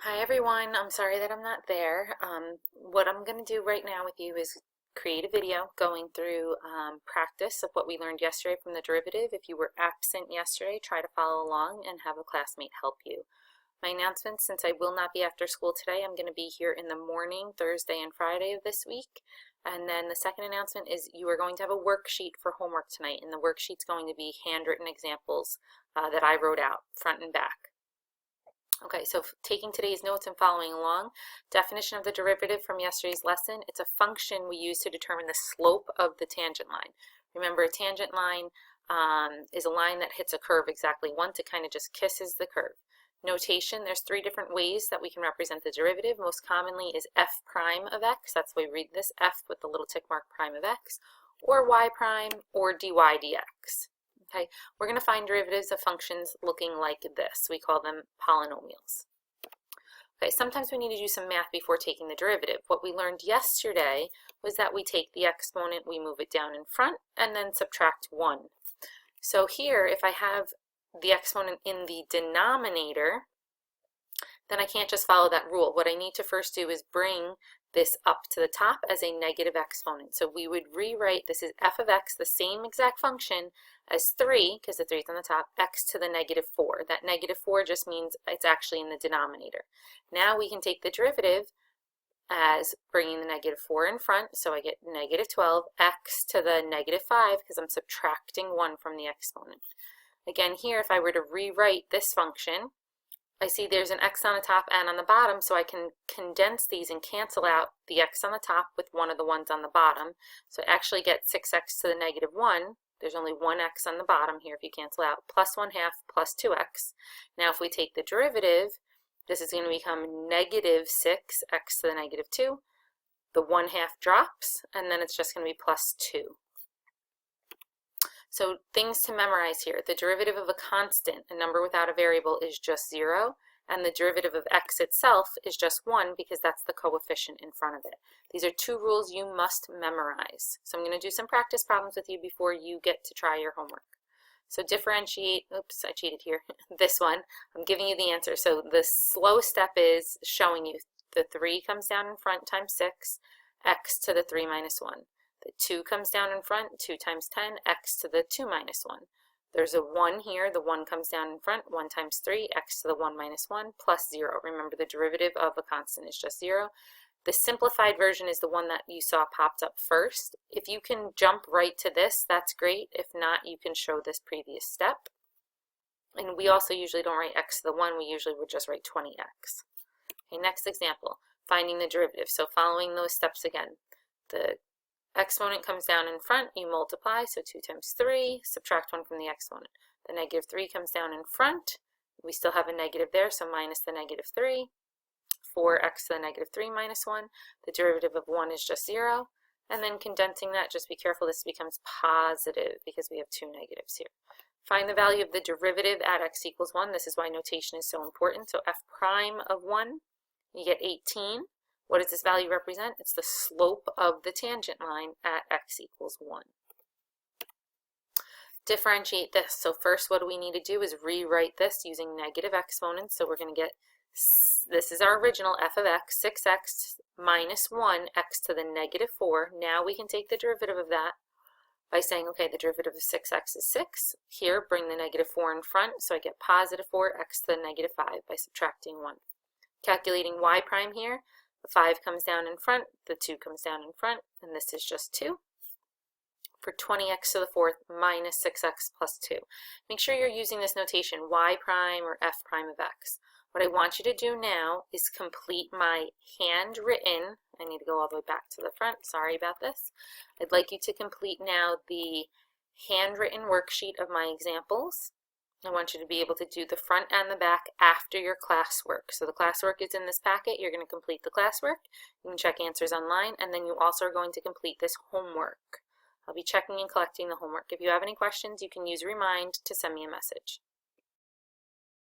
Hi everyone, I'm sorry that I'm not there. What I'm going to do right now with you is create a video going through practice of what we learned yesterday from the derivative. If you were absent yesterday, try to follow along and have a classmate help you. My announcements, since I will not be after school today, I'm going to be here in the morning, Thursday and Friday of this week. And then the second announcement is you are going to have a worksheet for homework tonight, and the worksheet's going to be handwritten examples that I wrote out, front and back. Okay, so taking today's notes and following along, definition of the derivative from yesterday's lesson, it's a function we use to determine the slope of the tangent line. Remember, a tangent line is a line that hits a curve exactly once. It kind of just kisses the curve. Notation, there's three different ways that we can represent the derivative. Most commonly is f prime of x, that's the way we read this, f with the little tick mark prime of x, or y prime, or dy dx. Okay, we're going to find derivatives of functions looking like this. We call them polynomials. Okay, sometimes we need to do some math before taking the derivative. What we learned yesterday was that we take the exponent, we move it down in front, and then subtract 1. So here, if I have the exponent in the denominator, then I can't just follow that rule. What I need to first do is bring this up to the top as a negative exponent. So we would rewrite, this is f of x, the same exact function as 3, because the 3 is on the top, x to the negative 4. That negative 4 just means it's actually in the denominator. Now we can take the derivative as bringing the negative 4 in front, so I get negative 12, x to the negative 5, because I'm subtracting 1 from the exponent. Again, here, if I were to rewrite this function, I see there's an x on the top and on the bottom, so I can condense these and cancel out the x on the top with one of the ones on the bottom. So I actually get 6x to the negative 1. There's only one x on the bottom here if you cancel out, plus 1/2 plus 2x. Now if we take the derivative, this is going to become negative 6x to the negative 2. The 1/2 drops, and then it's just going to be plus 2. So things to memorize here. The derivative of a constant, a number without a variable, is just 0, and the derivative of x itself is just 1 because that's the coefficient in front of it. These are two rules you must memorize. So I'm going to do some practice problems with you before you get to try your homework. So differentiate, oops, I cheated here, this one, I'm giving you the answer. So the slow step is showing you the 3 comes down in front times 6, x to the 3 minus 1. The 2 comes down in front, 2 times 10, x to the 2 minus 1. There's a 1 here, the 1 comes down in front, 1 times 3, x to the 1 minus 1, plus 0. Remember, the derivative of a constant is just 0. The simplified version is the one that you saw popped up first. If you can jump right to this, that's great. If not, you can show this previous step. And we also usually don't write x to the 1, we usually would just write 20x. Okay, next example, finding the derivative. So following those steps again, the exponent comes down in front, you multiply, so 2 times 3, subtract 1 from the exponent. The negative 3 comes down in front, we still have a negative there, so minus the negative 3, 4x to the negative 3 minus 1, the derivative of 1 is just 0, and then condensing that, just be careful this becomes positive because we have two negatives here. Find the value of the derivative at x equals 1, this is why notation is so important, so f prime of 1, you get 18. What does this value represent? It's the slope of the tangent line at x equals 1. Differentiate this. So first what we need to do is rewrite this using negative exponents. So we're going to get, this is our original f of x, 6x minus 1, x to the negative 4. Now we can take the derivative of that by saying, okay, the derivative of 6x is 6. Here, bring the negative 4 in front, so I get positive 4, x to the negative 5 by subtracting 1. Calculating y prime here, the 5 comes down in front, the 2 comes down in front, and this is just 2. For 20x to the 4th minus 6x plus 2. Make sure you're using this notation, y prime or f prime of x. What I want you to do now is complete my handwritten, I need to go all the way back to the front, sorry about this. I'd like you to complete now the handwritten worksheet of my examples. I want you to be able to do the front and the back after your classwork. So the classwork is in this packet. You're going to complete the classwork. You can check answers online, and then you also are going to complete this homework. I'll be checking and collecting the homework. If you have any questions, you can use Remind to send me a message.